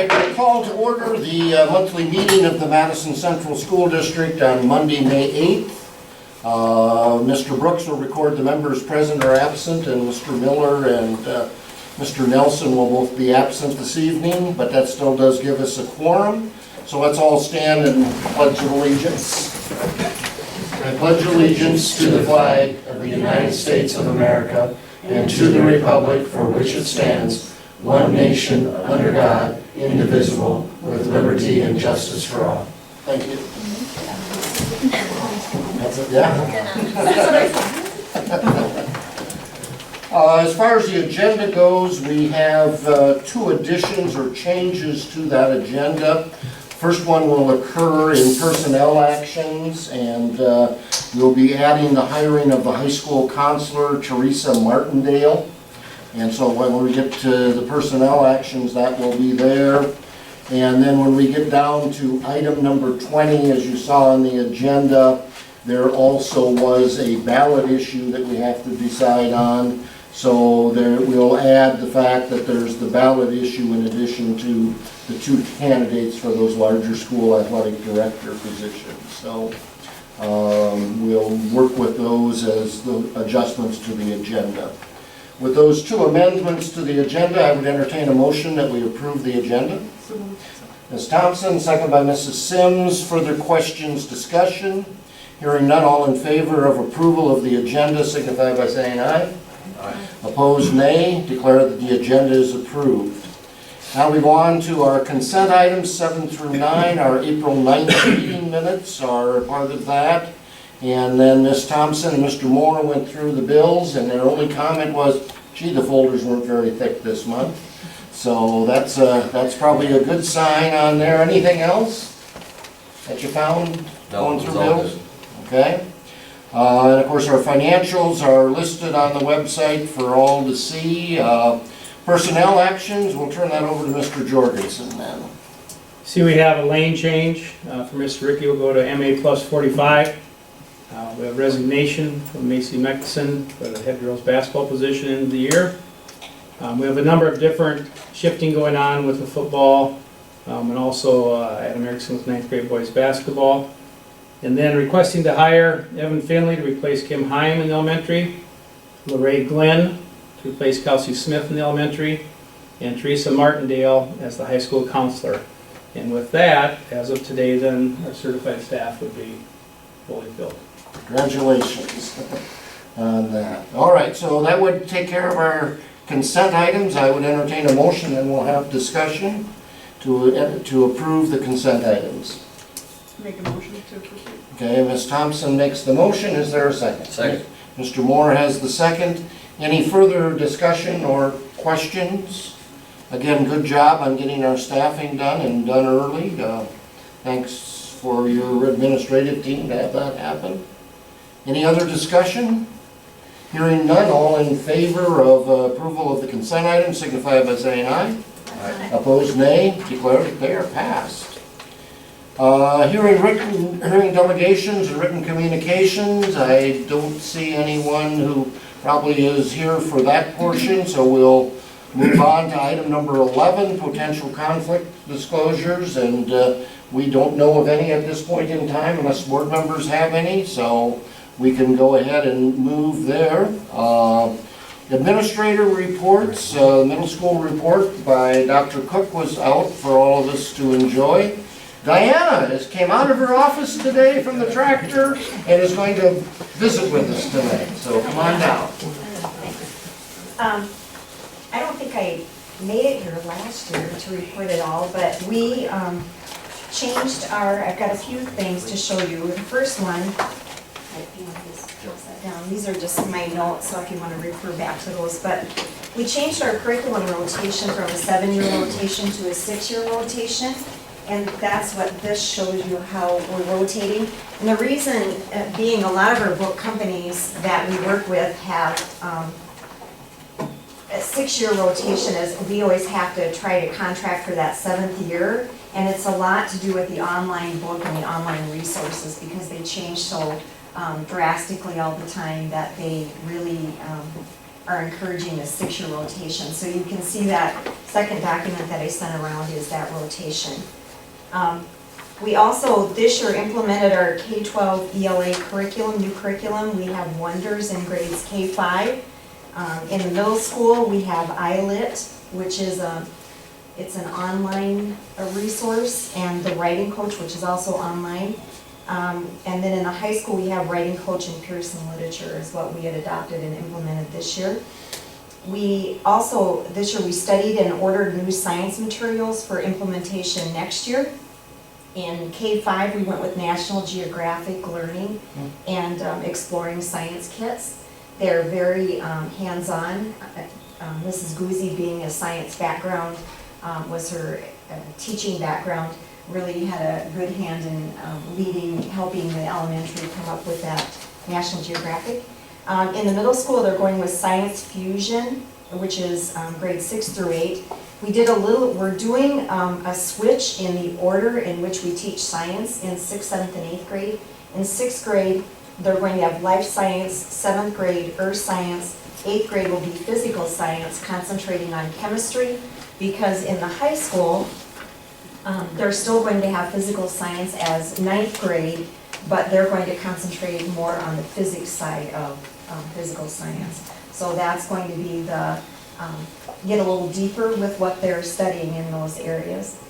right, we call to order the monthly meeting of the Madison Central School District on Monday, May 8th. Mr. Brooks will record the members present or absent, and Mr. Miller and Mr. Nelson will both be absent this evening, but that still does give us a quorum. So let's all stand and pledge allegiance. I pledge allegiance to the flag of the United States of America and to the republic for which it stands, one nation, under God, indivisible, with liberty and justice for all. Thank you. That's it, yeah? As far as the agenda goes, we have two additions or changes to that agenda. First one will occur in personnel actions, and we'll be adding the hiring of the high school counselor, Teresa Martindale. And so when we get to the personnel actions, that will be there. And then when we get down to item number 20, as you saw on the agenda, there also was a ballot issue that we have to decide on. So there, we'll add the fact that there's the ballot issue in addition to the two candidates for those larger school athletic director positions. So we'll work with those as the adjustments to the agenda. With those two amendments to the agenda, I would entertain a motion that we approve the agenda. Ms. Thompson, second by Mrs. Sims. Further questions, discussion? Hearing none, all in favor of approval of the agenda signify by saying aye. Aye. Opposed, nay. Declare that the agenda is approved. Now we go on to our consent items 7 through 9. Our April 9th meeting minutes are part of that. And then Ms. Thompson and Mr. Moore went through the bills, and their only comment was, gee, the folders weren't very thick this month. So that's probably a good sign on there. Anything else that you found going through bills? Okay. And of course our financials are listed on the website for all to see. Personnel actions, we'll turn that over to Mr. Jorgensen then. See, we have a lane change for Mr. Ricky. We'll go to MA plus 45. We have resignation from Macy Madison for the head girls basketball position in the year. We have a number of different shifting going on with the football and also at American with 9th grade boys basketball. And then requesting to hire Evan Finley to replace Kim Heim in the elementary, Lorraine Glenn to replace Kelsey Smith in the elementary, and Teresa Martindale as the high school counselor. And with that, as of today, then our certified staff would be fully filled. Congratulations on that. All right, so that would take care of our consent items. I would entertain a motion and we'll have discussion to approve the consent items. Make a motion to approve. Okay, Ms. Thompson makes the motion. Is there a second? Second. Mr. Moore has the second. Any further discussion or questions? Again, good job on getting our staffing done and done early. Thanks for your administrative team to have that happen. Any other discussion? Hearing none, all in favor of approval of the consent items signify by saying aye. Aye. Opposed, nay. Declare that they are passed. Hearing delegations and written communications. I don't see anyone who probably is here for that portion, so we'll move on to item number 11, potential conflict disclosures, and we don't know of any at this point in time unless board members have any, so we can go ahead and move there. Administrator reports, middle school report by Dr. Cook was out for all of us to enjoy. Diana came out of her office today from the tractor and is going to visit with us tonight, so come on down. I don't think I made it here last year to report it all, but we changed I've got a few things to show you. The first one, these are just my notes, so if you want to refer back to those, but we changed our curriculum rotation from a 7-year rotation to a 6-year rotation. And that's what this shows you, how we're rotating. And the reason being, a lot of our book companies that we work with have a 6-year rotation, as we always have to try to contract for that 7th year. And it's a lot to do with the online book and the online resources because they change so drastically all the time that they really are encouraging a 6-year rotation. So you can see that second document that I sent around is that rotation. We also this year implemented our K-12 ELA curriculum, new curriculum. We have Wonders in grades K-5. In the middle school, we have iLit, which is it's an online resource, and the Writing Coach, which is also online. And then in the high school, we have Writing Coach and Pearson Literature is what we had adopted and implemented this year. We also, this year, we studied and ordered new science materials for implementation next year. In K-5, we went with National Geographic Learning and Exploring Science kits. They're very hands-on. Mrs. Guzzi, being a science background, was her teaching background, really had a good hand in leading, helping the elementary come up with that National Geographic. In the middle school, they're going with Science Fusion, which is grades 6 through 8. We're doing a switch in the order in which we teach science in 6th, 7th, and 8th grade. In 6th grade, they're going to have life science, 7th grade, earth science, 8th grade will be physical science, concentrating on chemistry, because in the high school, they're still going to have physical science as 9th grade, but they're going to concentrate more on the physics side of physical science. So that's going to be the, get a little deeper with what they're studying in those areas.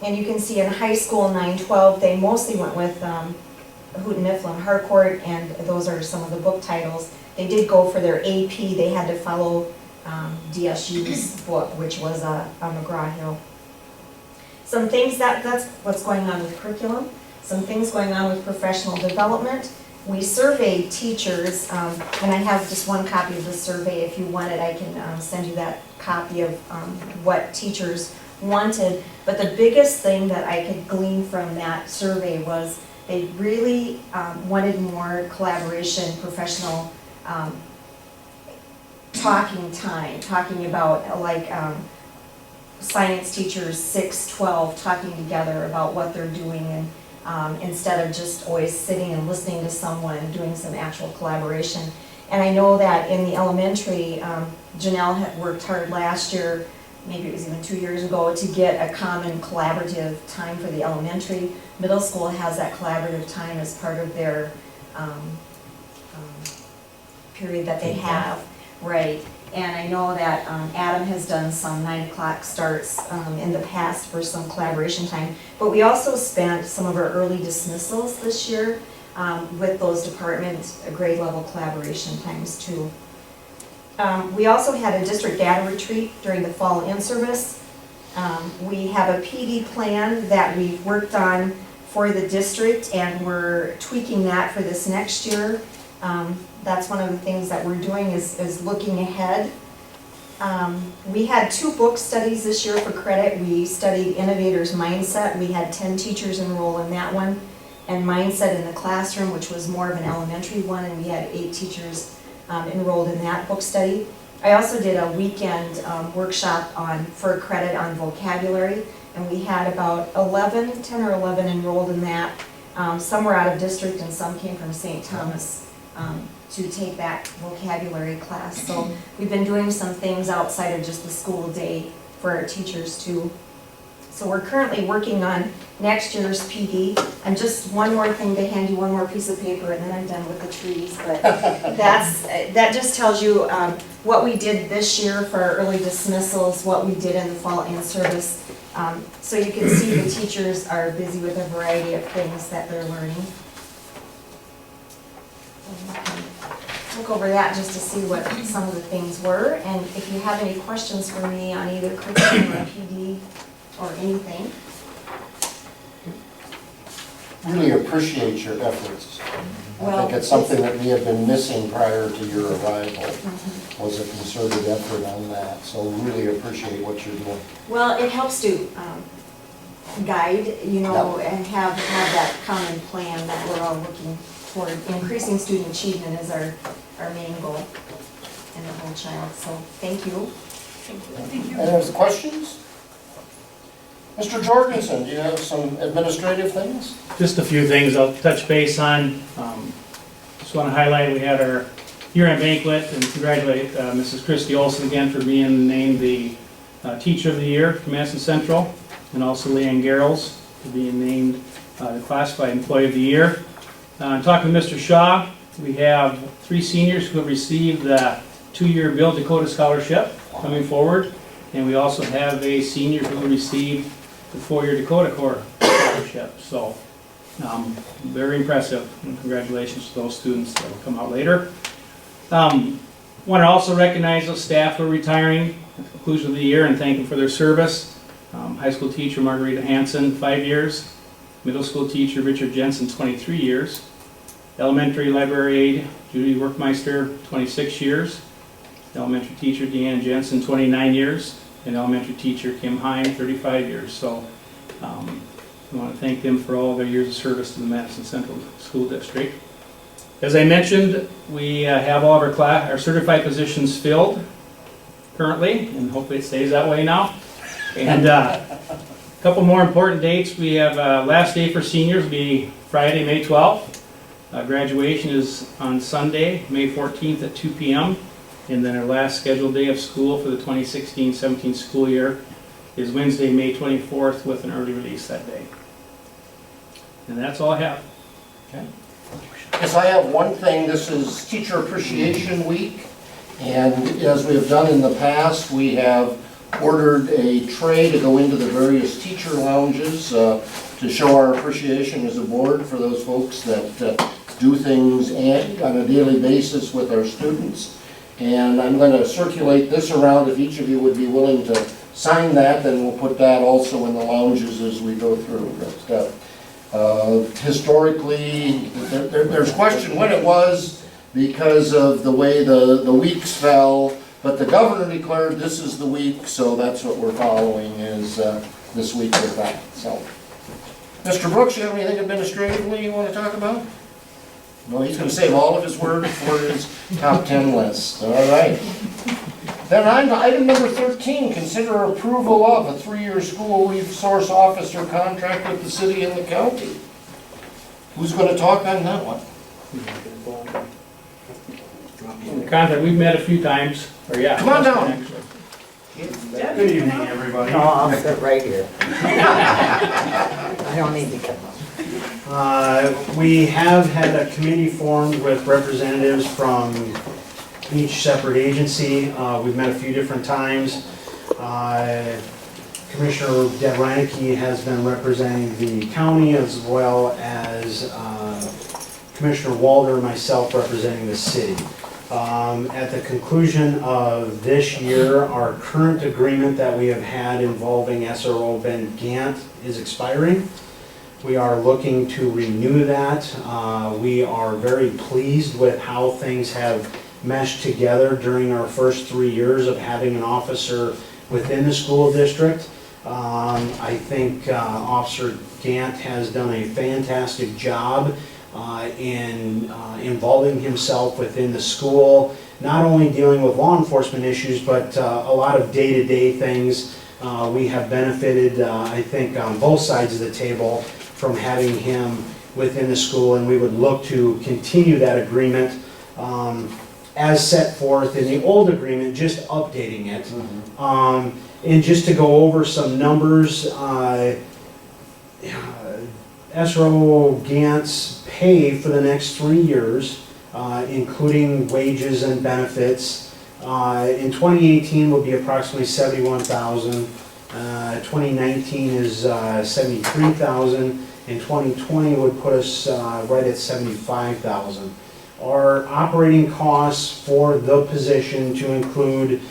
And you can see in high school 9-12, they mostly went with Houghton Mifflin Harcourt, and those are some of the book titles. They did go for their AP, they had to follow DSU's book, which was McGraw-Hill. Some things, that's what's going on with curriculum. Some things going on with professional development. We surveyed teachers, and I have just one copy of the survey. If you want it, I can send you that copy of what teachers wanted. But the biggest thing that I could glean from that survey was they really wanted more collaboration, professional talking time, talking about like science teachers 6, 12 talking together about what they're doing, and instead of just always sitting and listening to someone, doing some actual collaboration. And I know that in the elementary, Janelle had worked hard last year, maybe it was even 2 years ago, to get a common collaborative time for the elementary. Middle school has that collaborative time as part of their period that they have, right? And I know that Adam has done some 9 o'clock starts in the past for some collaboration time. But we also spent some of our early dismissals this year with those department grade level collaboration times too. We also had a district data retreat during the fall in-service. We have a PD plan that we've worked on for the district, and we're tweaking that for this next year. That's one of the things that we're doing is looking ahead. We had 2 book studies this year for credit. We studied Innovator's Mindset. We had 10 teachers enroll in that one. And Mindset in the Classroom, which was more of an elementary one, and we had 8 teachers enrolled in that book study. I also did a weekend workshop for credit on vocabulary, and we had about 10 or 11 enrolled in that. Some were out of district and some came from St. Thomas to take that vocabulary class. So we've been doing some things outside of just the school day for our teachers too. So we're currently working on next year's PD. And just one more thing to hand you, one more piece of paper, and then I'm done with the trees. But that just tells you what we did this year for our early dismissals, what we did in the fall in-service. So you can see the teachers are busy with a variety of things that they're learning. Look over that just to see what some of the things were, and if you have any questions for me on either curriculum or PD or anything. Really appreciate your efforts. I Well, think it's something that we have been missing prior to your arrival, was a concerted effort on that. So really appreciate what you're doing. Well, it helps to guide, and have that common plan that we're all looking toward. Increasing student achievement is our main goal in the whole child. So thank you. Thank you. Any other questions? Mr. Jorgensen, do you have some administrative things? Just a few things I'll touch base on. Just want to highlight, we had our year-end banquet and congratulate Mrs. Christie Olson again for being named the Teacher of the Year for Madison Central, and also Leanne Garrels for being named the Classified Employee of the Year. Talking to Mr. Shaw, we have 3 seniors who have received the 2-year Build Dakota Scholarship coming forward, and we also have a senior who received the 4-year Dakota Corps Scholarship. So, very impressive, and congratulations to those students that will come out later. Want to also recognize those staff who are retiring at the conclusion of the year and thank them for their service. High school teacher Margarita Hansen, 5 years. Middle school teacher Richard Jensen, 23 years. Elementary library aide Judy Workmeister, 26 years. Elementary teacher Deanna Jensen, 29 years. And elementary teacher Kim Hine, 35 years. So I want to thank them for all their years of service to the Madison Central School District. As I mentioned, we have all of our certified positions filled currently, and hopefully it stays that way now. And a couple more important dates. We have last day for seniors will be Friday, May 12th. Graduation is on Sunday, May 14th at 2 p.m. And then our last scheduled day of school for the 2016-17 school year is Wednesday, May 24th with an early release that day. And that's all I have. Okay. Yes, I have one thing. This is Teacher Appreciation Week. And as we have done in the past, we have ordered a tray to go into the various teacher lounges to show our appreciation as a board for those folks that do things on a daily basis with our students. And I'm going to circulate this around. If each of you would be willing to sign that, then we'll put that also in the lounges as we go through. Historically, there's question when it was because of the way the weeks fell, but the governor declared this is the week, so that's what we're following is this week with that. So, Mr. Brooks, you have anything administratively you want to talk about? No, he's going to save all of his words for his top 10 list. All right. Then item number 13, consider approval of a 3-year school resource officer contract with the city and the county. Who's going to talk on that one? The contract, we've met a few times, or yeah. Come on down. actually. Good evening, everybody. No, I'll sit right here. I don't need to come up. We have had a committee formed with representatives from each separate agency. We've met a few different times. Commissioner Deb Reineke has been representing the county as well as Commissioner Walder and myself representing the city. At the conclusion of this year, our current agreement that we have had involving SRO Ben Gant is expiring. We are looking to renew that. We are very pleased with how things have meshed together during our first 3 years of having an officer within the school district. I think Officer Gant has done a fantastic job in involving himself within the school, not only dealing with law enforcement issues, but a lot of day-to-day things. We have benefited, I think, on both sides of the table from having him within the school, and we would look to continue that agreement as set forth in the old agreement, just updating it. And just to go over some numbers, SRO Gant's pay for the next 3 years, including wages and benefits, in 2018 will be approximately $71,000. 2019 is $73,000, and 2020 would put us right at $75,000. Our operating costs for the position, to include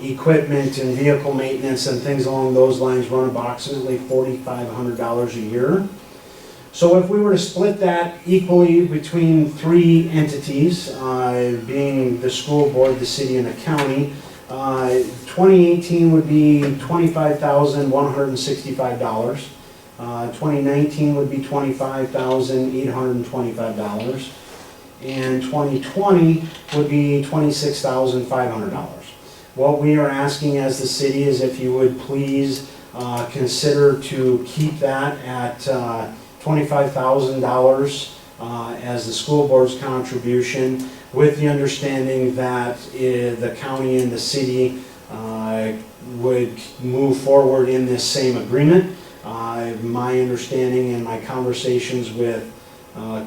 equipment and vehicle maintenance and things along those lines, run approximately $4,500 a year. So if we were to split that equally between 3 entities, being the school board, the city, and the county, 2018 would be $25,165. 2019 would be $25,825. And 2020 would be $26,500. What we are asking as the city is if you would please consider to keep that at $25,000 as the school board's contribution. with the understanding that the county and the city would move forward in this same agreement. My understanding and my conversations with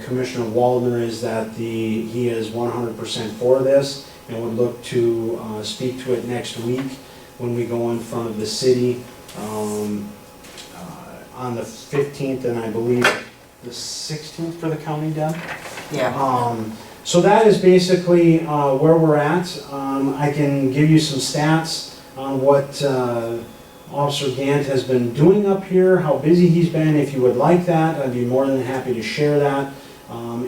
Commissioner Waldner is that he is 100% for this and would look to speak to it next week when we go in front of the city on the 15th and I believe the 16th for the county, Deb? Yeah. So that is basically where we're at. I can give you some stats on what Officer Gant has been doing up here, how busy he's been. If you would like that, I'd be more than happy to share that.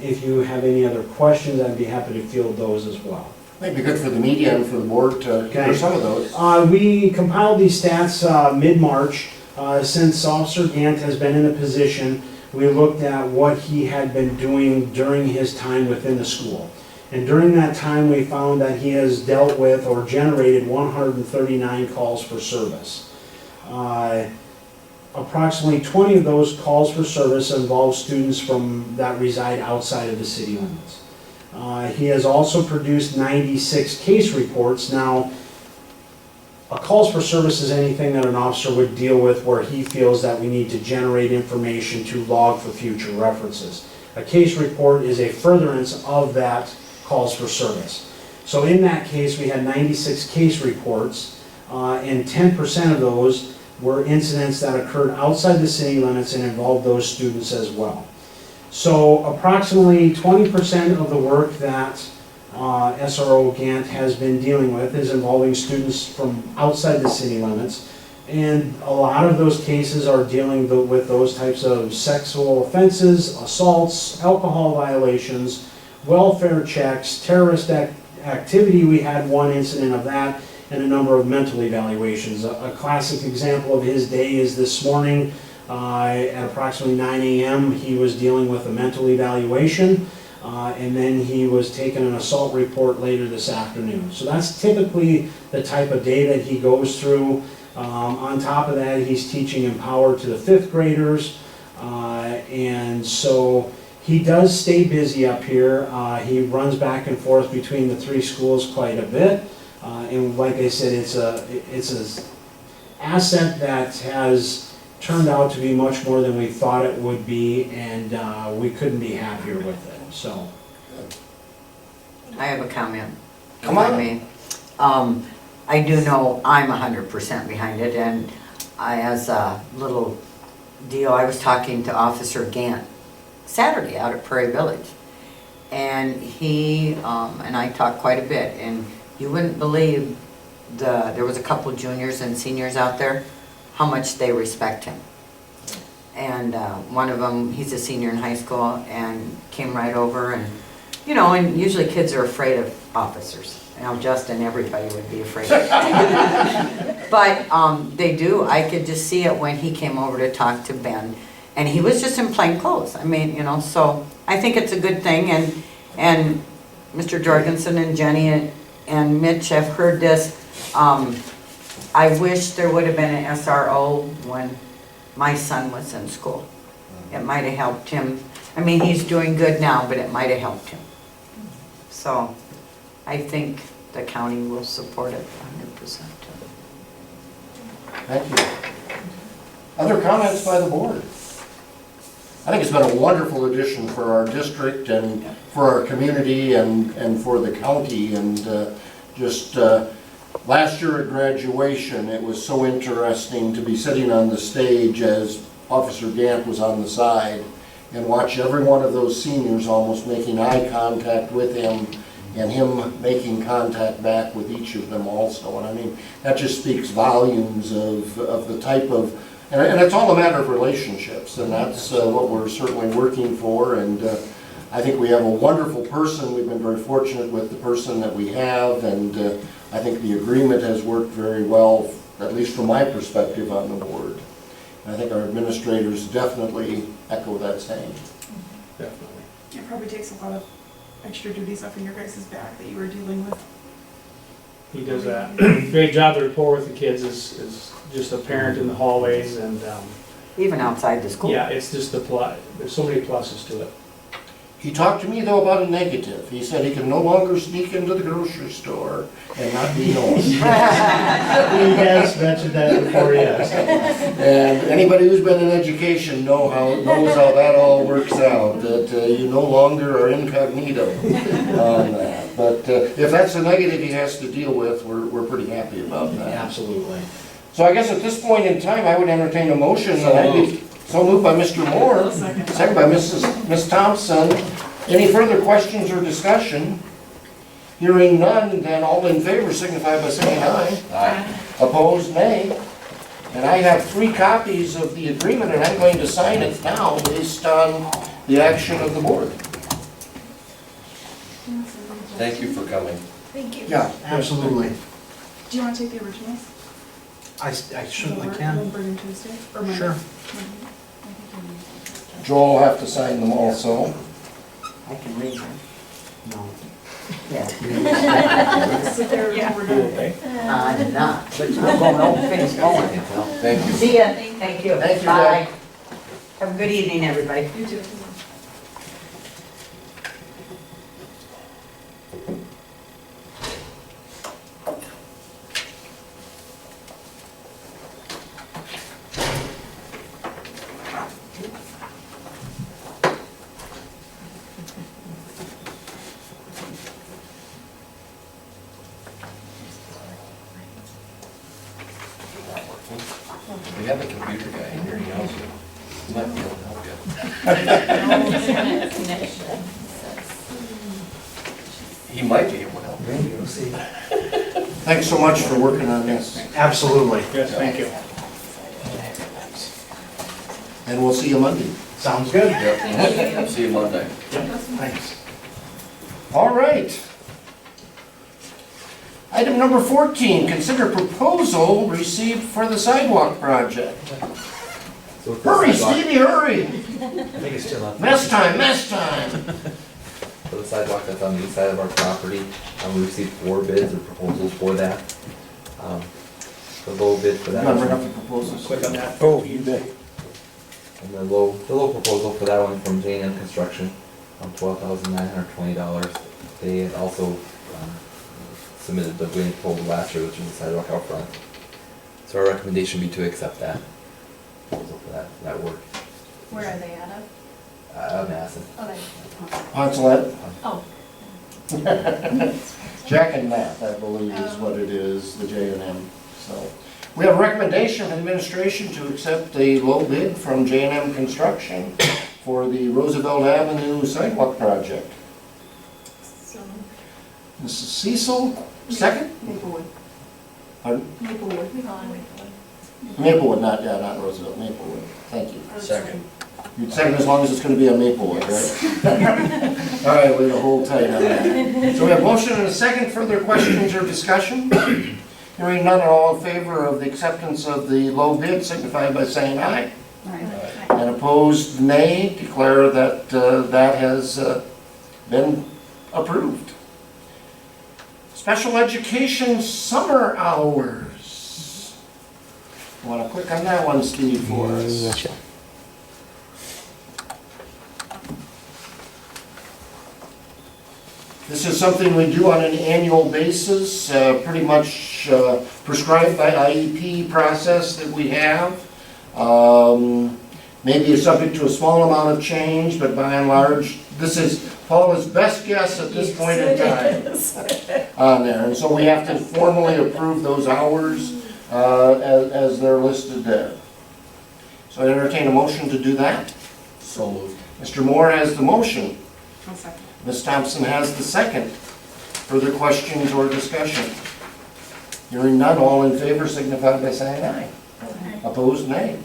If you have any other questions, I'd be happy to field those as well. Might be good for the media and for the board to hear Okay. some of those. We compiled these stats mid-March. Since Officer Gant has been in the position, we looked at what he had been doing during his time within the school. And during that time, we found that he has dealt with or generated 139 calls for service. Approximately 20 of those calls for service involve students that reside outside of the city limits. He has also produced 96 case reports. Now, a calls for service is anything that an officer would deal with where he feels that we need to generate information to log for future references. A case report is a furtherance of that calls for service. So in that case, we had 96 case reports, and 10% of those were incidents that occurred outside the city limits and involved those students as well. So approximately 20% of the work that SRO Gant has been dealing with is involving students from outside the city limits. And a lot of those cases are dealing with those types of sexual offenses, assaults, alcohol violations, welfare checks, terrorist activity. We had one incident of that, and a number of mental evaluations. A classic example of his day is this morning at approximately 9 a.m. he was dealing with a mental evaluation, and then he was taking an assault report later this afternoon. So that's typically the type of day that he goes through. On top of that, he's teaching Empower to the 5th graders, and so he does stay busy up here. He runs back and forth between the 3 schools quite a bit. And like I said, it's an asset that has turned out to be much more than we thought it would be, and we couldn't be happier with it, so. I have a comment. Come on. If I may. I do know I'm 100% behind it, and as a little deal, I was talking to Officer Gant Saturday out at Prairie Village, and he and I talked quite a bit, and you wouldn't believe there was a couple juniors and seniors out there, how much they respect him. And one of them, he's a senior in high school, and came right over, and you know, and usually kids are afraid of officers. Now, Justin, everybody would be afraid of but they do. I could just see it when he came over to talk to Ben, and he was just in plain clothes. I mean, you know, so I think it's a good thing, and Mr. Jorgensen and Jenny and Mitch have heard this. I wish there would have been an SRO when my son was in school. It might have helped him. I mean, he's doing good now, but it might have helped him. So I think the county will support it 100%. Thank you. Other comments by the board? I think it's been a wonderful addition for our district and for our community and for the county. And last year at graduation, it was so interesting to be sitting on the stage as Officer Gant was on the side and watch every one of those seniors almost making eye contact with him and him making contact back with each of them also. And I mean, that just speaks volumes of the type of, and it's all a matter of relationships, and that's what we're certainly working for. And I think we have a wonderful person. We've been very fortunate with the person that we have, and I think the agreement has worked very well, at least from my perspective on the board. And I think our administrators definitely echo that same. Definitely. It probably takes a lot of extra duties off of your guys' back that you were dealing with. He does a great job. The rapport with the kids is just apparent in the hallways, and Even outside the school. yeah, it's just there's so many pluses to it. He talked to me though about a negative. He said he can no longer sneak into the grocery store and not be known. He has mentioned that before, yes. And anybody who's been in education knows how that all works out, that you no longer are incognito on that. But if that's a negative he has to deal with, we're pretty happy about that. Absolutely. So I guess at this point in time, I would entertain a motion. So moved by Mr. Moore, second by Ms. Thompson. Any further questions or discussion? Hearing none, then all in favor signify by saying aye. Aye. Opposed, nay. And I have 3 copies of the agreement, and I'm going to sign it now based on the action of the board. Thank you for coming. Thank you. Yeah, absolutely. Do you want to take the originals? I certainly We'll can. bring them Tuesday, or Monday? Sure. Joel will have to sign them also. I can read them. No. Yeah. Sit there and we're done. Okay. I'm not, but I'm going, oh, finish going. Thank you. See ya. Thank you. Thank you, Bye. Have a good evening, everybody. You too. We have a computer guy in here, he knows you. He might be able to help you. He might be able to help you. We'll see. Thanks so much for working on this, Absolutely. Yes, thank you. and we'll see you Monday. Sounds good. Yep. See you Monday. Thanks. All right. Item number 14, consider proposal received for the sidewalk project. So for the Hurry, sidewalk- Stevie, hurry! I think it's still up. Mess time, mess time! For the sidewalk that's on the east side of our property, we received 4 bids or proposals for that. The low bid for You that wanna bring up one, the proposals? Click on that. Oh, you bet. and the low proposal for that one from J&M Construction, $12,920. They had also submitted the winning proposal last year, which is the sidewalk out front. So our recommendation would be to accept that proposal for that work. Where are they out of? Madison. Oh, they, Poncelet? oh, Jack and Matt, I believe is what it is, the J&M. So, we have a recommendation from administration to accept a low bid from J&M Construction for the Roosevelt Avenue sidewalk project. So, Mrs. Cecil, second? Maplewood. Pardon? Maplewood. we call it Maplewood. Maplewood, not Roosevelt, Maplewood. Thank you. Second. You'd second as long as it's gonna be a Maplewood, right? All right, we're gonna hold tight on that. So we have motion and a second. Further questions or discussion? Hearing none, all in favor of the acceptance of the low bid, signify by saying aye. Right. And opposed, nay. Declare that that has been approved. Special education summer hours. You wanna click on that one, Steve, for us? This is something we do on an annual basis, pretty much prescribed by IEP process that we have. Maybe it's subject to a small amount of change, but by and large, this is Paula's best guess at this point in time on there. And so we have to formally approve those hours as they're listed there. So I entertain a motion to do that. So moved. Mr. Moore has the motion. I'll second. Ms. Thompson has the second. Further questions or discussion? Hearing none, all in favor signify by saying aye. Opposed, nay.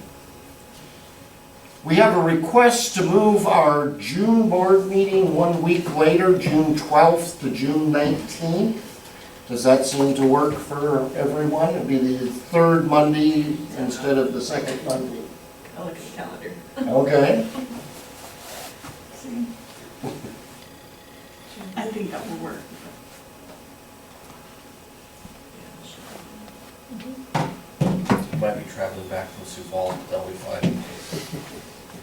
We have a request to move our June board meeting 1 week later, June 12th to June 19th. Does that seem to work for everyone? It'd be the third Monday instead of the second Monday. I'll look at the calendar. Okay. See? I think that will work. Might be traveling back from Sioux Falls, that'll be fine.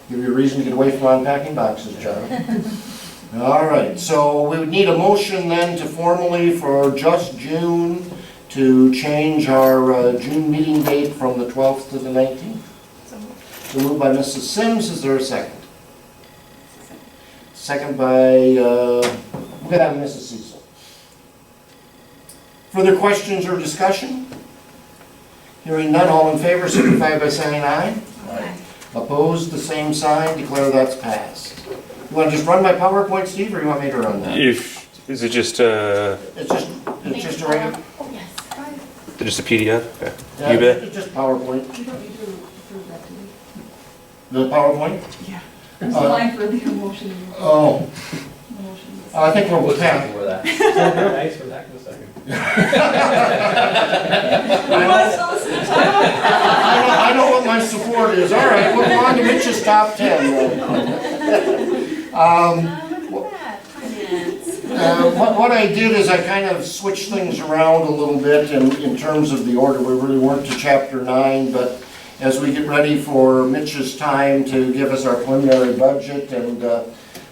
Give you a reason to get away from unpacking boxes, John. All right, so we would need a motion then to formally, for just June, to change our June meeting date from the 12th to the 19th. So moved by Mrs. Sims, is there a second? Second by, we're gonna have Mrs. Cecil. Further questions or discussion? Hearing none, all in favor, signify by saying aye. Aye. Opposed, the same sign, declare that's passed. You wanna just run my PowerPoint, Steve, or you want me to run that? Is it just It's just a regular, Oh, yes. just a PDF? Okay. yeah, You bet. it's just PowerPoint. You don't need to approve that, do we? The PowerPoint? Yeah. Uh, There's a line for the motion. Oh, The motion. I think we're with that. Before that. Thanks for that in a second. I know what my support is. All right, we'll go on to Mitch's top 10 then. Look at that, finance. What I did is I kind of switched things around a little bit in terms of the order. We really weren't to chapter 9, but as we get ready for Mitch's time to give us our preliminary budget, and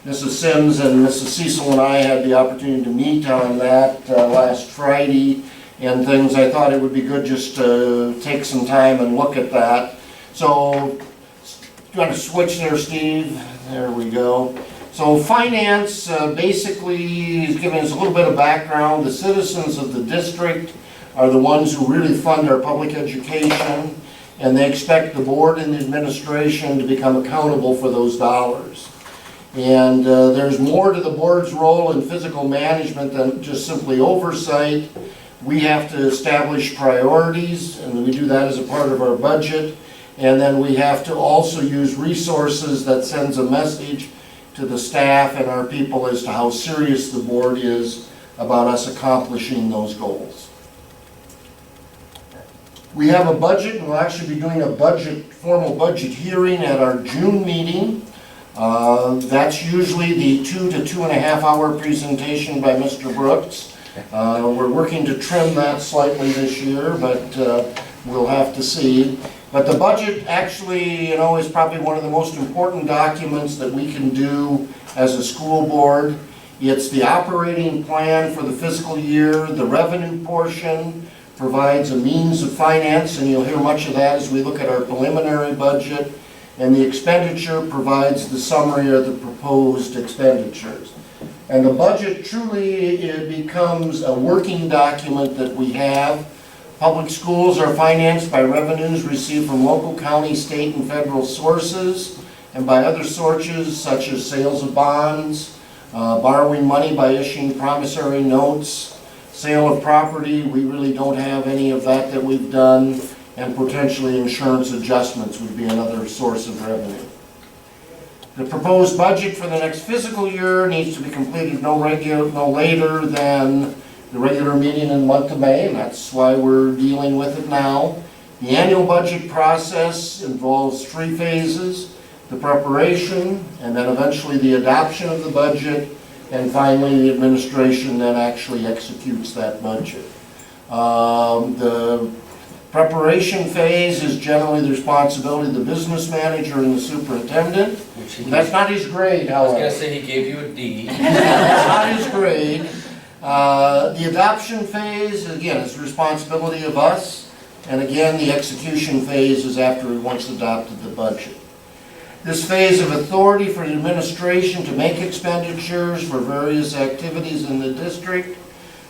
Mrs. Sims and Mrs. Cecil and I had the opportunity to meet on that last Friday and things, I thought it would be good just to take some time and look at that. So, you want to switch there, Steve? There we go. So finance basically is giving us a little bit of background. The citizens of the district are the ones who really fund our public education, and they expect the board and the administration to become accountable for those dollars. And there's more to the board's role in physical management than just simply oversight. We have to establish priorities, and we do that as a part of our budget. And then we have to also use resources that sends a message to the staff and our people as to how serious the board is about us accomplishing those goals. We have a budget, and we'll actually be doing a formal budget hearing at our June meeting. That's usually the 2 to 2.5 hour presentation by Mr. Brooks. We're working to trim that slightly this year, but we'll have to see. But the budget actually, is probably one of the most important documents that we can do as a school board. It's the operating plan for the fiscal year. The revenue portion provides a means of finance, and you'll hear much of that as we look at our preliminary budget. And the expenditure provides the summary of the proposed expenditures. And the budget truly becomes a working document that we have. Public schools are financed by revenues received from local, county, state, and federal sources, and by other sources such as sales of bonds, borrowing money by issuing promissory notes, sale of property. We really don't have any of that we've done, and potentially insurance adjustments would be another source of revenue. The proposed budget for the next fiscal year needs to be completed no later than the regular meeting in the month of May, and that's why we're dealing with it now. The annual budget process involves 3 phases: the preparation, and then eventually the adoption of the budget, and finally the administration then actually executes that budget. The preparation phase is generally the responsibility of the business manager and the superintendent. That's not his grade, I was however. gonna say he gave you a D. That's not his grade. The adoption phase, again, is the responsibility of us, and again, the execution phase is after we once adopted the budget. This phase of authority for the administration to make expenditures for various activities in the district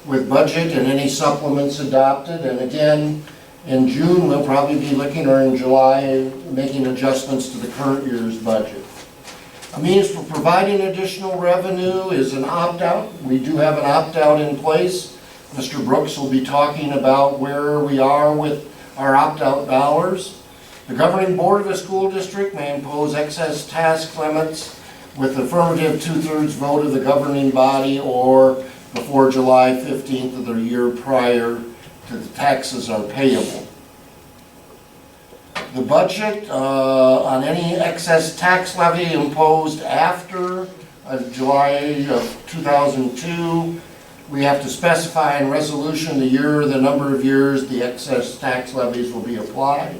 with budget and any supplements adopted, and again, in June, we'll probably be looking, or in July, making adjustments to the current year's budget. A means for providing additional revenue is an opt-out. We do have an opt-out in place. Mr. Brooks will be talking about where we are with our opt-out dollars. The governing board of a school district may impose excess task limits with affirmative 2/3 vote of the governing body or before July 15th of the year prior to the taxes are payable. The budget on any excess tax levy imposed after July of 2002, we have to specify in resolution the year or the number of years the excess tax levies will be applied.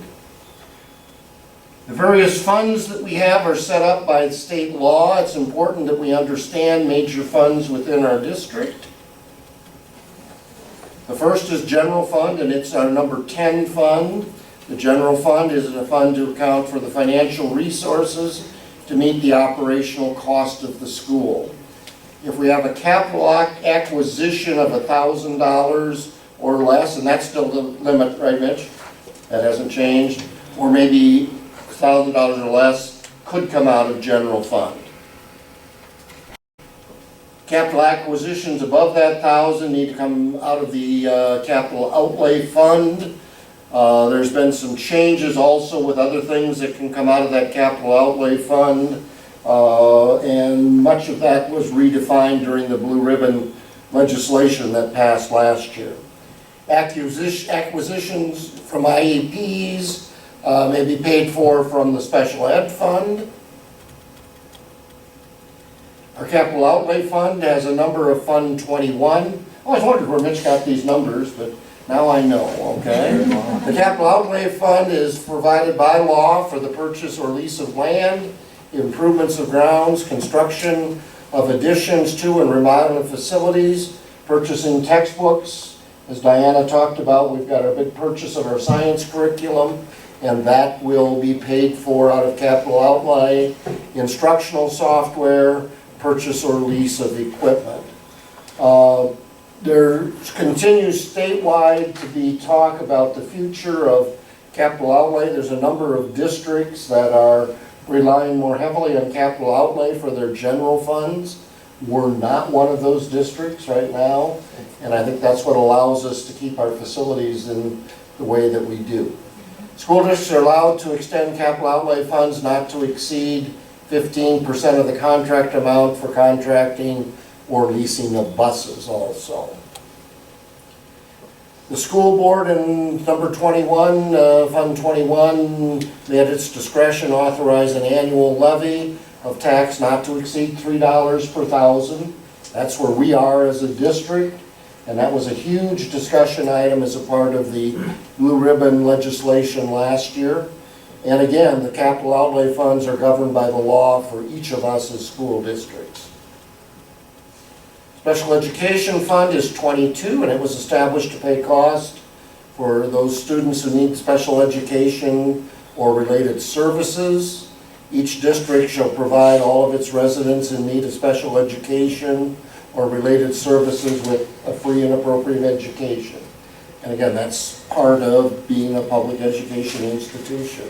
The various funds that we have are set up by state law. It's important that we understand major funds within our district. The first is general fund, and it's our number 10 fund. The general fund is a fund to account for the financial resources to meet the operational cost of the school. If we have a capital acquisition of $1,000 or less, and that's still the limit, right, Mitch? That hasn't changed. Or maybe $1,000 or less could come out of general fund. Capital acquisitions above that 1,000 need to come out of the capital outlay fund. There's been some changes also with other things that can come out of that capital outlay fund. And much of that was redefined during the blue ribbon legislation that passed last year. Acquisitions from IEPs may be paid for from the special ed fund. Our capital outlay fund has a number of Fund 21. I always wondered where Mitch got these numbers, but now I know, okay? The capital outlay fund is provided by law for the purchase or lease of land, improvements of grounds, construction of additions to and remodeling of facilities, purchasing textbooks. As Diana talked about, we've got our big purchase of our science curriculum, and that will be paid for out of capital outlay, instructional software, purchase or lease of equipment. There continues statewide to be talk about the future of capital outlay. There's a number of districts that are relying more heavily on capital outlay for their general funds. We're not one of those districts right now, and I think that's what allows us to keep our facilities in the way that we do. School districts are allowed to extend capital outlay funds not to exceed 15% of the contract amount for contracting or leasing of buses also. The school board in number 21, Fund 21, at its discretion authorize an annual levy of tax not to exceed $3 per thousand. That's where we are as a district, and that was a huge discussion item as a part of the blue ribbon legislation last year. And again, the capital outlay funds are governed by the law for each of us as school districts. Special education fund is 22, and it was established to pay cost for those students who need special education or related services. Each district shall provide all of its residents in need of special education or related services with a free and appropriate education. And again, that's part of being a public education institution.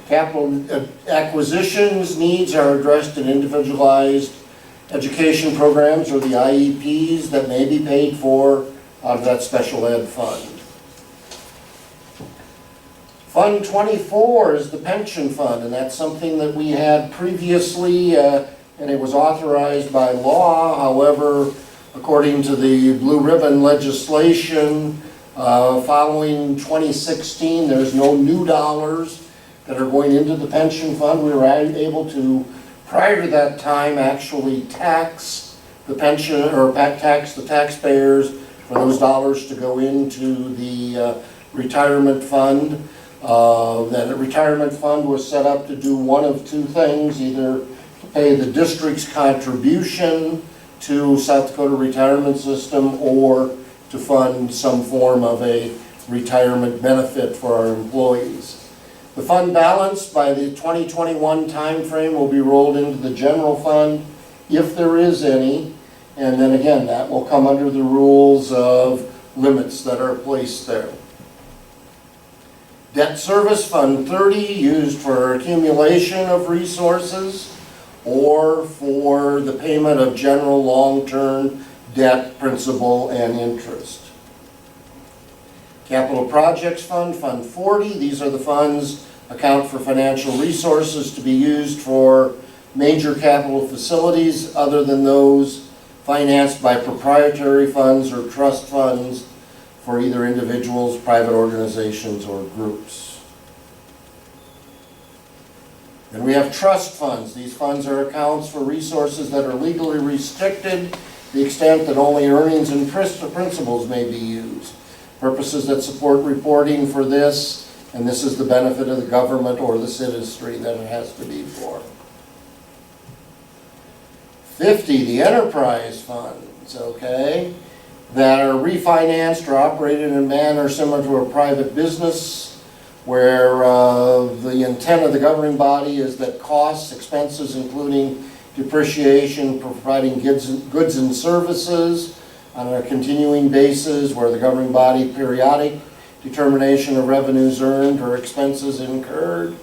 Capital acquisitions needs are addressed in individualized education programs or the IEPs that may be paid for out of that special ed fund. Fund 24 is the pension fund, and that's something that we had previously, and it was authorized by law. However, according to the blue ribbon legislation, following 2016, there's no new dollars that are going into the pension fund. We were able to, prior to that time, actually tax the pension, or tax the taxpayers for those dollars to go into the retirement fund. That retirement fund was set up to do one of two things, either to pay the district's contribution to South Dakota retirement system or to fund some form of a retirement benefit for our employees. The fund balance by the 2021 timeframe will be rolled into the general fund if there is any, and then again that will come under the rules of limits that are placed there. Debt service fund 30 used for accumulation of resources or for the payment of general long-term debt, principal, and interest. Capital projects fund, Fund 40, these are the funds account for financial resources to be used for major capital facilities other than those financed by proprietary funds or trust funds for either individuals, private organizations, or groups. Then we have trust funds. These funds are accounts for resources that are legally restricted to the extent that only earnings and principals may be used. Purposes that support reporting for this And this is the benefit of the government or the citizenry that it has to be for. 50, the enterprise funds, okay, that are refinanced or operated in a manner similar to a private business, where the intent of the governing body is that costs, expenses, including depreciation, providing goods and services on a continuing basis, where the governing body periodic determination of revenues earned or expenses incurred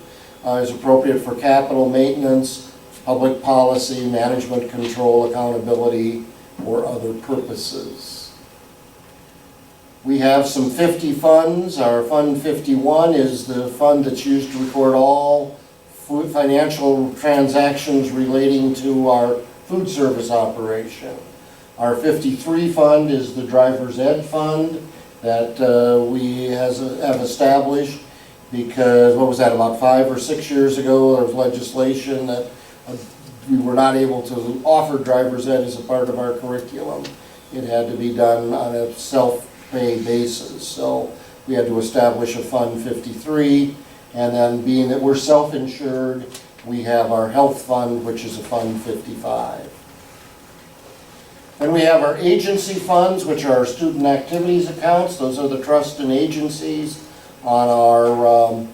is appropriate for capital maintenance, public policy, management control, accountability, or other purposes. We have some 50 funds. Our Fund 51 is the fund that's used to record all financial transactions relating to our food service operation. Our 53 fund is the driver's ed fund that we have established because, what was that, about 5 or 6 years ago, there was legislation that we were not able to offer driver's ed as a part of our curriculum. It had to be done on a self-pay basis. So we had to establish a Fund 53, and then being that we're self-insured, we have our health fund, which is a Fund 55. Then we have our agency funds, which are our student activities accounts. Those are the trust and agencies on our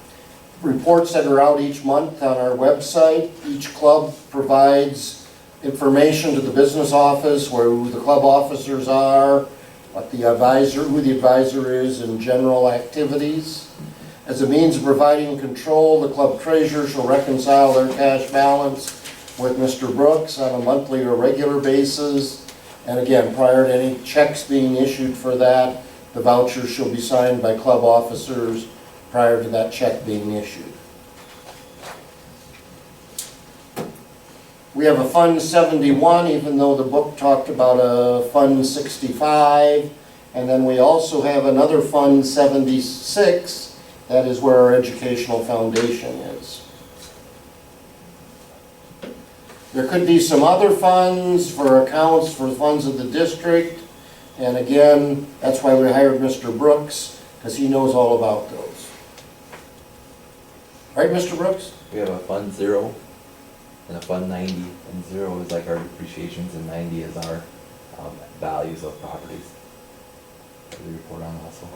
reports that are out each month on our website. Each club provides information to the business office where who the club officers are, what the advisor, who the advisor is, and general activities. As a means of providing control, the club treasurer shall reconcile their cash balance with Mr. Brooks on a monthly or regular basis. And again, prior to any checks being issued for that, the vouchers shall be signed by club officers prior to that check being issued. We have a Fund 71, even though the book talked about a Fund 65. And then we also have another Fund 76, that is where our educational foundation is. There could be some other funds for accounts for funds of the district. And again, that's why we hired Mr. Brooks, because he knows all about those. Right, Mr. Brooks? We have a Fund 0 and a Fund 90, and 0 is like our depreciations and 90 is our values of properties that we report on also.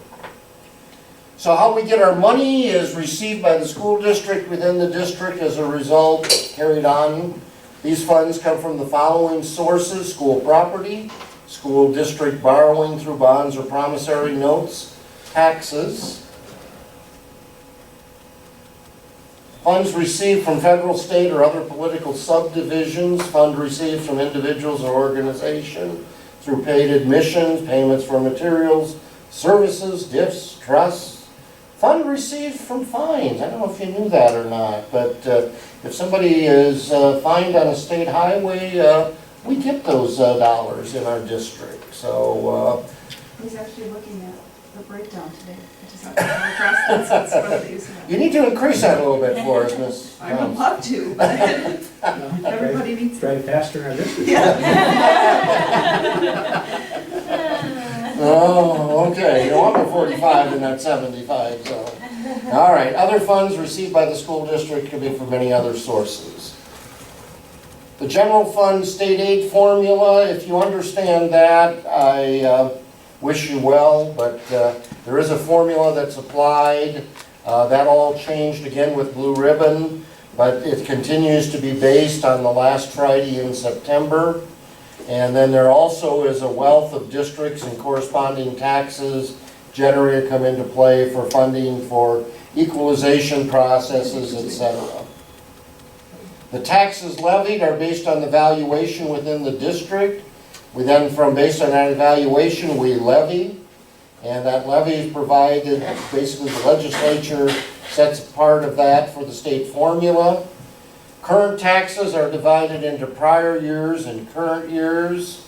So how we get our money is received by the school district within the district as a result, carried on. These funds come from the following sources: school property, school district borrowing through bonds or promissory notes, taxes, funds received from federal, state, or other political subdivisions, fund received from individuals or organizations through paid admissions, payments for materials, services, gifts, trusts, fund received from fines. I don't know if you knew that or not, but if somebody is fined on a state highway, we get those dollars in our district. So He's actually looking at the breakdown today. I just have to come across that's one of these. you need to increase that a little bit for us, Miss. I would love to, but everybody needs to. Drive faster in our district. Oh, okay. You don't want 45 and not 75, so. All right, other funds received by the school district could be from many other sources. The general fund state aid formula, if you understand that, I wish you well, but there is a formula that's applied. That all changed again with Blue Ribbon, but it continues to be based on the last Friday in September. And then there also is a wealth of districts and corresponding taxes generated come into play for funding for equalization processes, etc. The taxes levied are based on the valuation within the district. We then, based on that evaluation, we levy. And that levy is provided, basically the legislature sets part of that for the state formula. Current taxes are divided into prior years and current years,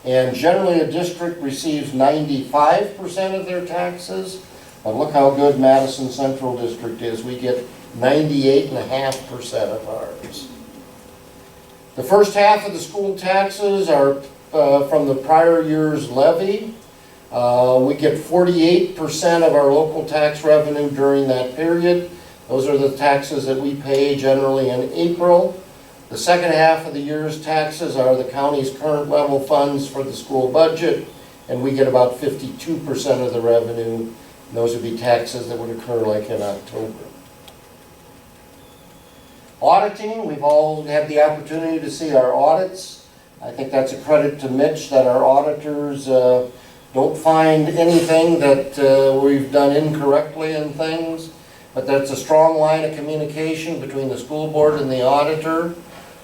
and generally a district receives 95% of their taxes, but look how good Madison Central District is. We get 98.5% of ours. The first half of the school taxes are from the prior year's levy. We get 48% of our local tax revenue during that period. Those are the taxes that we pay generally in April. The second half of the year's taxes are the county's current level funds for the school budget, and we get about 52% of the revenue. And those would be taxes that would occur like in October. Auditing, we've all had the opportunity to see our audits. I think that's a credit to Mitch that our auditors don't find anything that we've done incorrectly in things, but that's a strong line of communication between the school board and the auditor.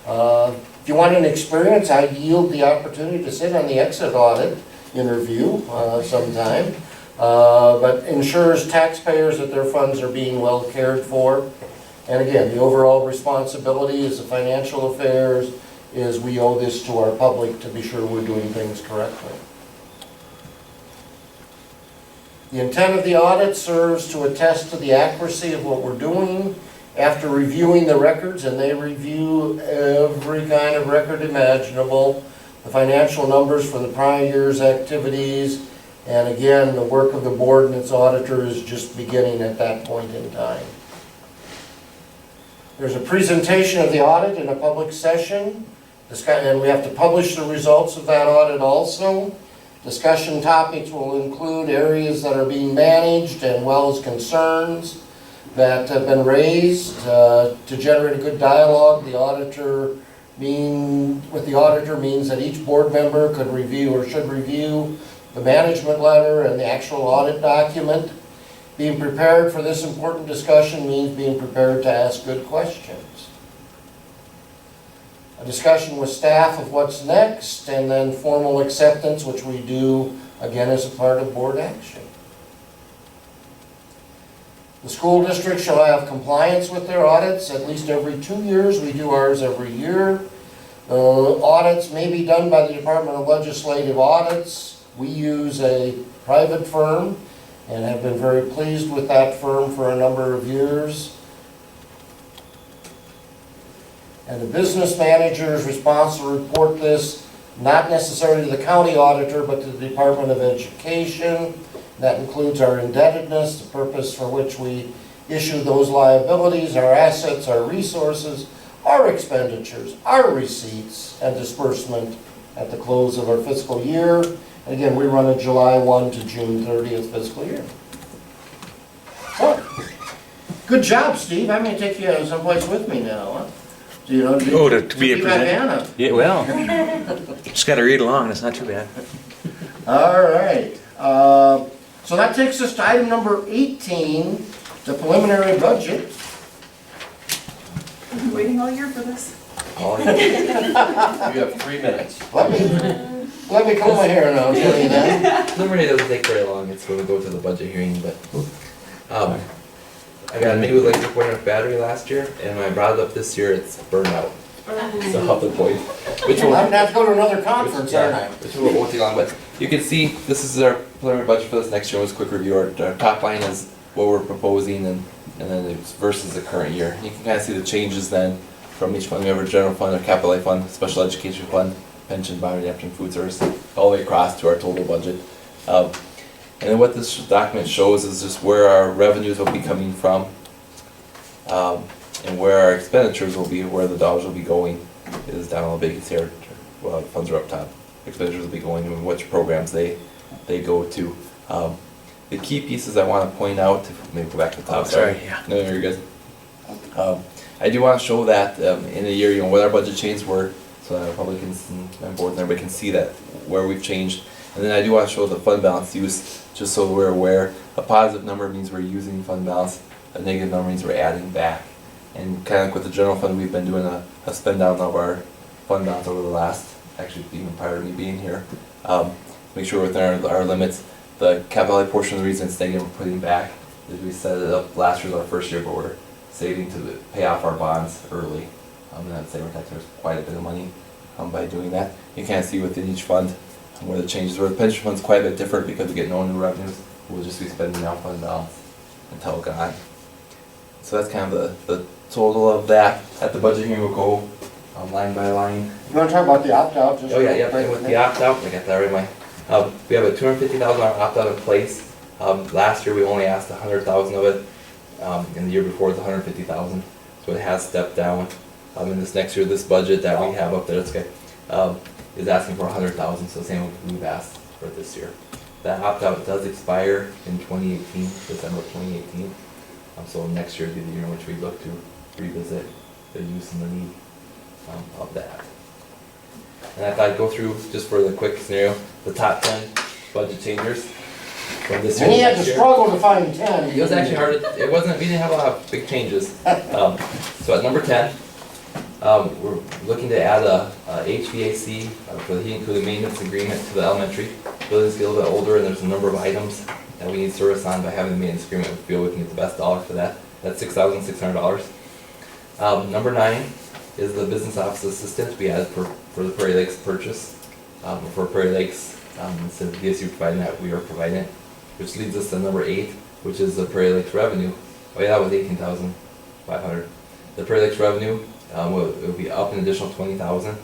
If you want an experience, I yield the opportunity to sit on the exit audit interview sometime, but ensures taxpayers that their funds are being well cared for. And again, the overall responsibility is the financial affairs, is we owe this to our public to be sure we're doing things correctly. The intent of the audit serves to attest to the accuracy of what we're doing. After reviewing the records, and they review every kind of record imaginable, the financial numbers for the prior year's activities, and again, the work of the board and its auditor is just beginning at that point in time. There's a presentation of the audit in a public session, and we have to publish the results of that audit also. Discussion topics will include areas that are being managed and well as concerns that have been raised to generate a good dialogue. The auditor with the auditor means that each board member could review or should review the management letter and the actual audit document. Being prepared for this important discussion means being prepared to ask good questions. A discussion with staff of what's next, and then formal acceptance, which we do again as a part of board action. The school district shall have compliance with their audits at least every 2 years. We do ours every year. Audits may be done by the Department of Legislative Audits. We use a private firm and have been very pleased with that firm for a number of years. And the business manager is responsible to report this, not necessarily to the county auditor, but to the Department of Education. That includes our indebtedness, the purpose for which we issue those liabilities, our assets, our resources, our expenditures, our receipts, and disbursement at the close of our fiscal year. And again, we run a July 1 to June 30th fiscal year. So, good job, Steve. I'm going to take you someplace with me now, huh? So, you know, to be a presenter? Anna. Yeah, well, just got to read along. It's not too bad. All right. So that takes us to item number 18, the preliminary budget. I've been waiting all year for this. You have 3 minutes. Let me comb my hair now, tell you that. Preliminary doesn't take very long, it's going to go to the budget hearing, but, I got a new laser pointer battery last year, and when I brought it up this year, it's burned out. So off the point. Which I'm will, going to have to go to another conference, aren't I? which won't take long, but you can see, this is our preliminary budget for this next year. It was a quick review. Our top line is what we're proposing, and then it's versus the current year. You can kind of see the changes then from each fund. We have our general fund, our capital life fund, special education fund, pension, bond redemption, food service, all the way across to our total budget. And then what this document shows is just where our revenues will be coming from, and where our expenditures will be, where the dollars will be going is down a little bit. You can see well, the funds are up top. Expenditures will be going to which programs they go to. The key pieces I want to point out, maybe go back to the top. Sorry, yeah. No, you're good. I do want to show that in a year, what our budget changes were, so that Republicans and board and everybody can see that where we've changed. And then I do want to show the fund balance use, just so we're aware. A positive number means we're using fund balance. A negative number means we're adding back. And kind of like with the general fund, we've been doing a spend down of our fund balance over the last, actually even prior to me being here. Make sure we're within our limits. The capital portion of the reason it's negative we're putting back is we set it up, last year was our first year, but we're saving to pay off our bonds early. And that's saving taxpayers quite a bit of money by doing that. You can't see within each fund where the changes were. The pension fund's quite a bit different because we get no new revenues. We'll just be spending our fund balance until gone. So that's kind of the total of that. At the budget hearing, we'll go line by line. You want to talk about the opt-out? Oh yeah, and with the opt-out, I got that right in my We have a $250,000 opt-out in place. Last year, we only asked $100,000 of it. And the year before, it was $150,000. So it has stepped down. In this next year, this budget that we have up there, is asking for $100,000, so same as we've asked for this year. That opt-out does expire in 2018, December 2018. So next year would be the year in which we look to revisit the use and the need of that. And I thought I'd go through, just for the quick scenario, the top 10 budget changers from this year And to he had to next year. struggle to find 10. It was actually hard, we didn't have a lot of big changes. So at number 10, we're looking to add a HVAC for the heating and cooling maintenance agreement to the elementary. Building's a little bit older and there's a number of items that we need service on. By having the maintenance agreement, we feel we can get the best dollar for that. That's $6,600. Number 9 is the business office assistant we added for the Prairie Lakes purchase. For Prairie Lakes, instead of DSU providing that, we are providing it. Which leads us to number 8, which is the Prairie Lakes revenue. Oh yeah, that was $18,500. The Prairie Lakes revenue, will be up an additional $20,000.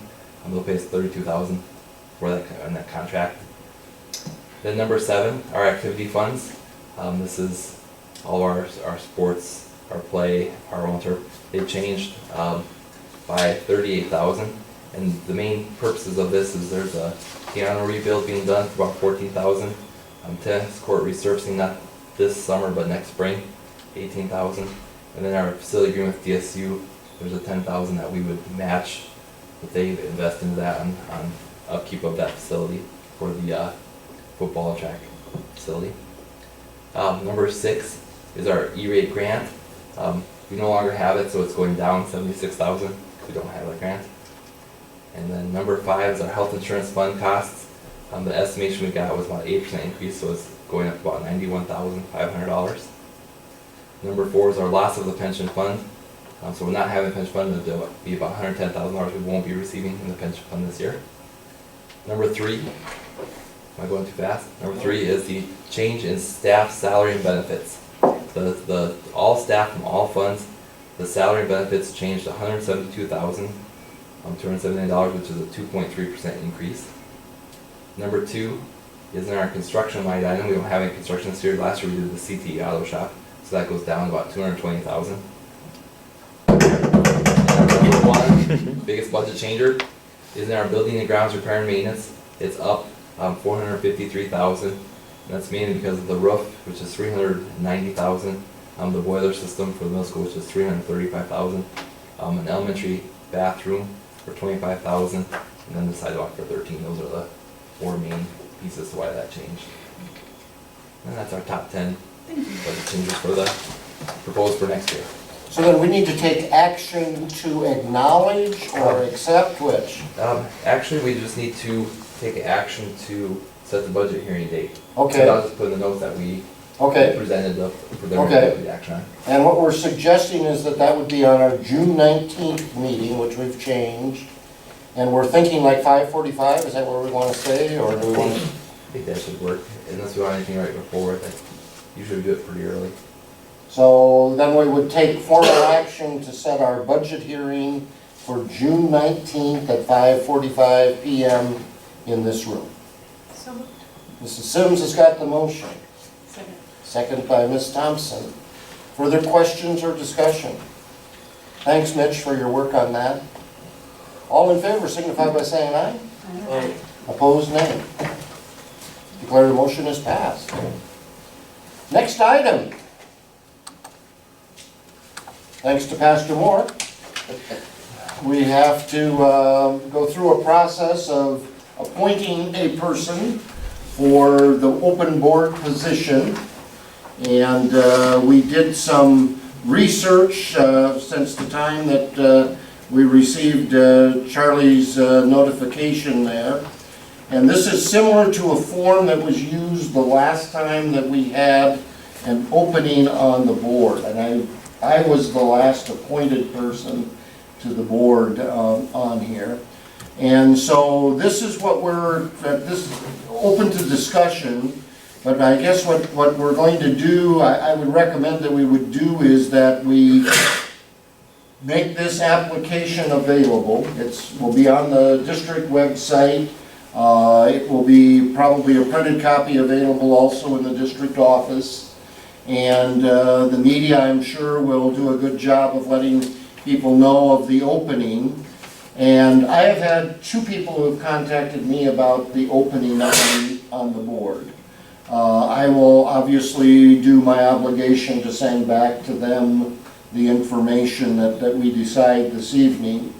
They'll pay us $32,000 for that, on that contract. Then number 7, our activity funds. This is all our sports, our play, our own turf. They changed by $38,000. And the main purposes of this is there's a piano rebuild being done for about $14,000. Tennis court resurfacing, not this summer but next spring, $18,000. And then our facility agreement with DSU, there's a $10,000 that we would match, but they invest into that on upkeep of that facility for the football track facility. Number 6 is our E-rate grant. We no longer have it, so it's going down $76,000. We don't have a grant. And then number 5 is our health insurance fund costs. The estimation we got was about 8% increase, so it's going up about $91,500. Number 4 is our loss of the pension fund. So we're not having a pension fund, it'll be about $110,000 we won't be receiving in the pension fund this year. Number 3, am I going too fast? Number 3 is the change in staff salary and benefits. All staff from all funds, the salary and benefits changed to $172,279, which is a 2.3% increase. Number 2 is in our construction line item. We don't have any construction this year. Last year we did the CT auto shop, so that goes down about $220,000. Number 1, biggest budget changer, is in our building and grounds repair and maintenance. It's up $453,000. And that's mainly because of the roof, which is $390,000. The boiler system for the middle school, which is $335,000. An elementary bathroom for $25,000, and then the sidewalk for $13,000. Those are the 4 main pieces to why that changed. And that's our top 10 budget changes for the proposed for next year. So then we need to take action to acknowledge or accept which? Actually, we just need to take action to set the budget hearing date. Okay. So I'll just put in the notes that we Okay. presented for them Okay. to take action on. And what we're suggesting is that that would be on our June 19th meeting, which we've changed. And we're thinking like 5:45, is that where we want to stay, or do we want to? I think that should work, unless we want anything right before. Usually we do it pretty early. So then we would take formal action to set our budget hearing for June 19th at 5:45 PM in this room. So moved. Mrs. Sims has got the motion, Second. second by Ms. Thompson. Further questions or discussion? Thanks, Mitch, for your work on that. All in favor signify by saying aye. Aye. Opposed, nay. Declare the motion is passed. Next item. Thanks to Pastor Moore, we have to go through a process of appointing a person for the open board position. And we did some research since the time that we received Charlie's notification there. And this is similar to a form that was used the last time that we had an opening on the board. And I was the last appointed person to the board on here. And so this is what this is open to discussion, but I guess what we're going to do, I would recommend that we would do is that we make this application available. Will be on the district website It will be probably a printed copy available also in the district office. And the media, I'm sure, will do a good job of letting people know of the opening. And I have had 2 people who have contacted me about the opening on the board. I will obviously do my obligation to send back to them the information that we decide this evening.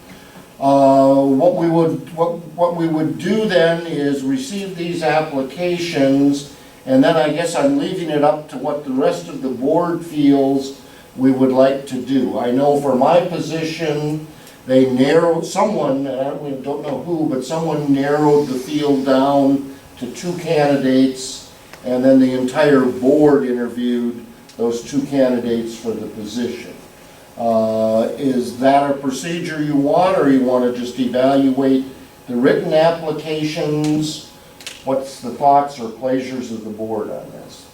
What we would do then is receive these applications, and then I guess I'm leaving it up to what the rest of the board feels we would like to do. I know for my position, they narrowed, someone, and I don't know who, but someone narrowed the field down to 2 candidates, and then the entire board interviewed those 2 candidates for the position. Is that a procedure you want, or you want to just evaluate the written applications? What's the thoughts or pleasures of the board on this?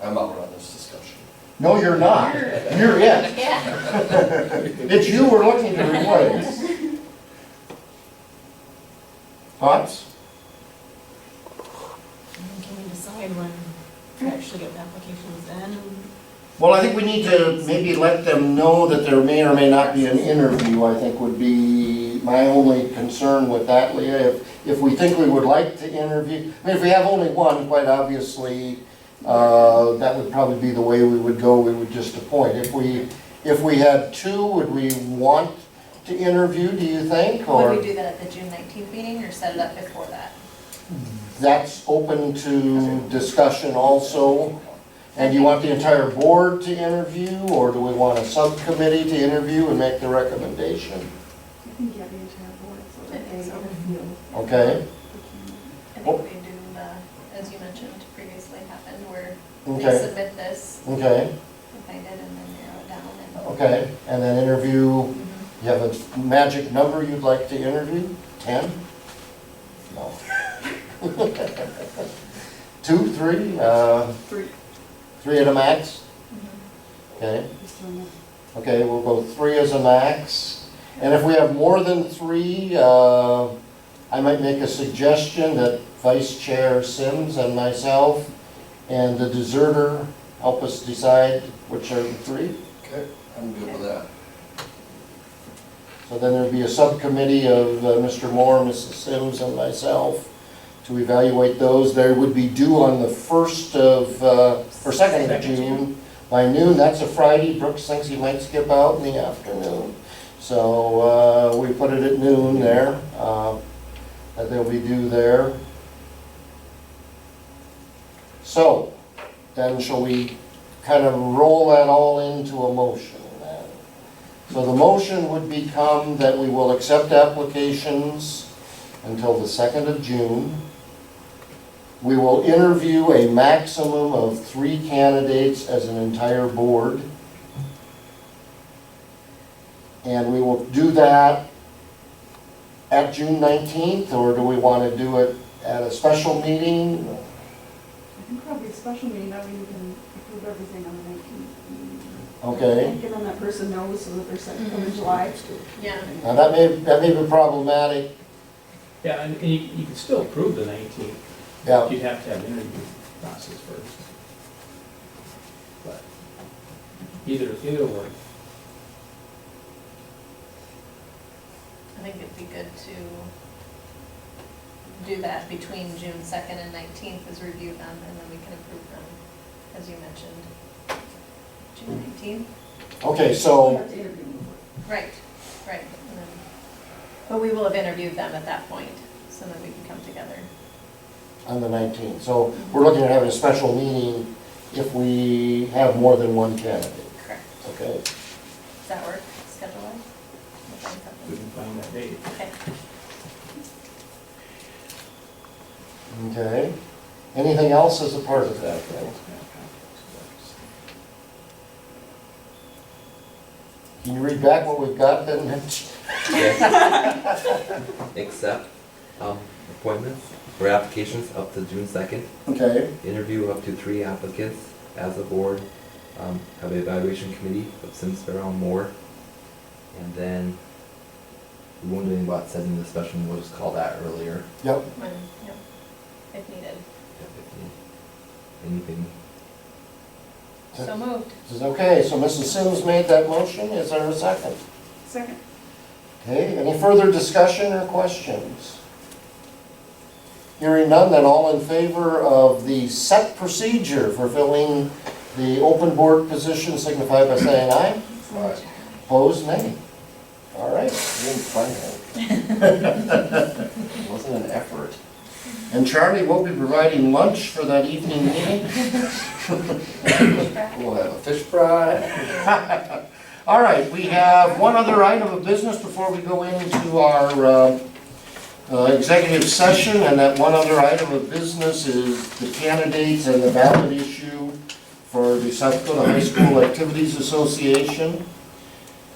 I'm out on this discussion. No, you're not. You're it. It's you we're looking to replace. Thoughts? Can we decide when to actually get the applications in? Well, I think we need to maybe let them know that there may or may not be an interview, I think would be my only concern with that, Leah. If we think we would like to interview, I mean, if we have only one, quite obviously, that would probably be the way we would go, we would just appoint. If we had 2, would we want to interview, do you think? Or Would we do that at the June 19th meeting or set it up before that? that's open to discussion also. And do you want the entire board to interview, or do we want a subcommittee to interview and make the recommendation? I think you have the entire board, so that they I think so. interview. Okay, I think we do the, as you mentioned previously happened, where they okay, submit this, okay, we find it, and then narrow it down and. okay. And then interview, Mhm. you have a magic number you'd like to interview? 10? No. 2, 3? 3. 3 at a max? Mhm. Okay, Just doing it. okay, we'll go 3 as a max. And if we have more than 3, I might make a suggestion that Vice Chair Sims and myself and the deserter help us decide which are the 3. Okay, I'm good with that. So then there'd be a subcommittee of Mr. Moore, Mrs. Sims, and myself to evaluate those. They would be due on the 1st of, or 2nd of June by noon. That's a Friday. Brooks thinks he might skip out in the afternoon. So we put it at noon there, that they'll be due there. So then shall we kind of roll that all into a motion then? So the motion would become that we will accept applications until the 2nd of June. We will interview a maximum of 3 candidates as an entire board. And we will do that at June 19th, or do we want to do it at a special meeting? I think probably a special meeting, that way you can approve everything on the 19th. Okay. And then that person knows so that they're set to come in July. Yeah. Now that may be problematic. Yeah, and you could still approve the 19th. Yeah, You'd have to have an interview process first. But either way. I think it'd be good to do that between June 2nd and 19th, is review them, and then we can approve them, as you mentioned. June 19th? okay, You so, have to interview them. Right, right. And then- But we will have interviewed them at that point, so that we can come together. on the 19th. So we're looking at having a special meeting if we have more than one candidate, Correct. okay? Does that work, schedule-wise? We'll find We something. can find that date. Okay. Okay. Anything else as a part of that, then? Can you read back what we've got then, Mitch? Accept appointments or applications up to June 2nd. Okay, Interview up to 3 applicants as a board. Have an evaluation committee of Sims, Farrell, and Moore. And then we won't do anything about setting the special, we'll just call that earlier. Yep. When, yep, if needed. Anything. So moved. This is okay, so Mrs. Sims made that motion, is there a second? Second. Okay, any further discussion or questions? Hearing none, then all in favor of the set procedure for filling the open board position signify by saying aye. Aye. Opposed, nay. All right, you didn't plan that. Wasn't an effort. And Charlie will be providing lunch for that evening meeting. We'll have a fish fry. All right, we have one other item of business before we go into our executive session, and that one other item of business is the candidates and the ballot issue for the South Dakota High School Activities Association.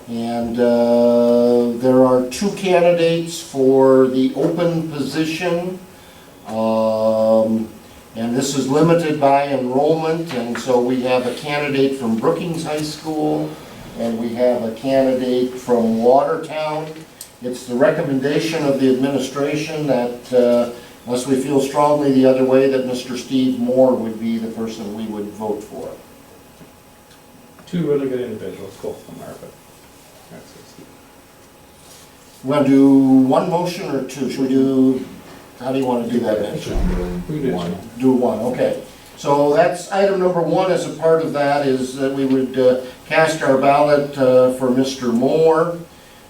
And there are 2 candidates for the open position. And this is limited by enrollment, and so we have a candidate from Brookings High School, and we have a candidate from Watertown. It's the recommendation of the administration that, unless we feel strongly the other way, that Mr. Steve Moore would be the person we would vote for. 2 really good individuals, both of them are, but that's it. You want to do one motion or 2? Should we do, how do you want to do that, Mitch? We did one. Do one, okay. So that's item number 1. As a part of that is that we would cast our ballot for Mr. Moore.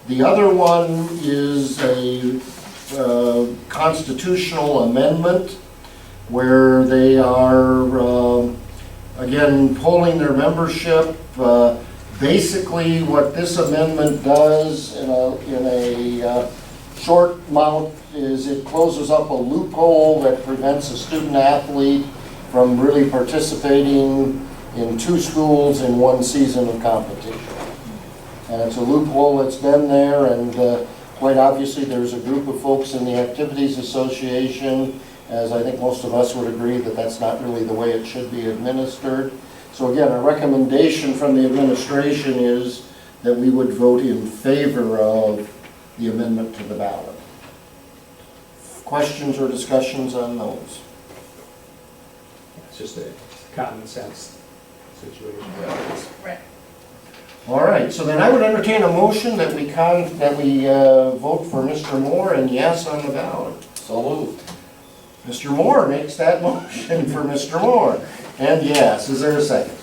The other one is a constitutional amendment where they are, again, polling their membership. Basically, what this amendment does in a short amount is it closes up a loophole that prevents a student athlete from really participating in 2 schools in 1 season of competition. And it's a loophole that's been there, and quite obviously there's a group of folks in the Activities Association, as I think most of us would agree, that that's not really the way it should be administered. So again, our recommendation from the administration is that we would vote in favor of the amendment to the ballot. Questions or discussions on those? It's just a common sense situation. Right. All right, so then I would entertain a motion that we vote for Mr. Moore and yes on the ballot. So moved. Mr. Moore makes that motion for Mr. Moore. And yes, is there a second?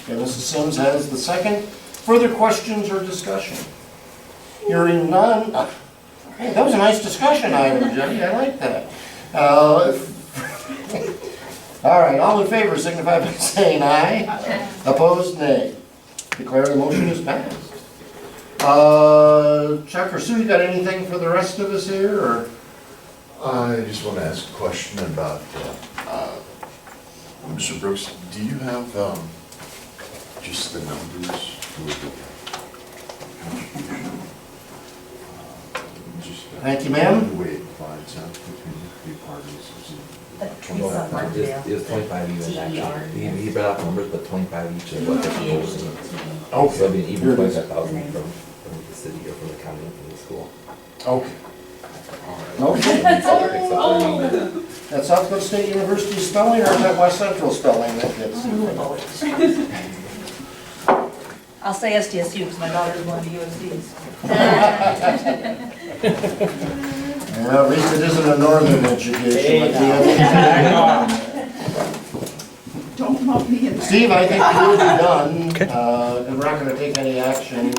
Okay, Mrs. Sims has the second. Further questions or discussion? Hearing none. Hey, that was a nice discussion item, Jenny, I like that. All right, all in favor signify by saying aye. Opposed, nay. Declare the motion is passed. Chuck or Sue, you got anything for the rest of us here, or? I just want to ask a question about, Mr. Brooks, do you have just the numbers for the contribution? Thank you, ma'am. The way it divides out between the 3 parties. It was 25 even actually. He brought up numbers, but 25 each of what they're proposing. Okay. So I mean, even 25,000 from the city or from the county or from the school. Okay. Okay. That's South Dakota State University spelling, or is that West Central spelling that gets? I'll say SDSU because my daughter's going to USD's. Well, at least it isn't a northern education like the other. Don't lump me in there. Steve, I think we will be done. We're not going to take any action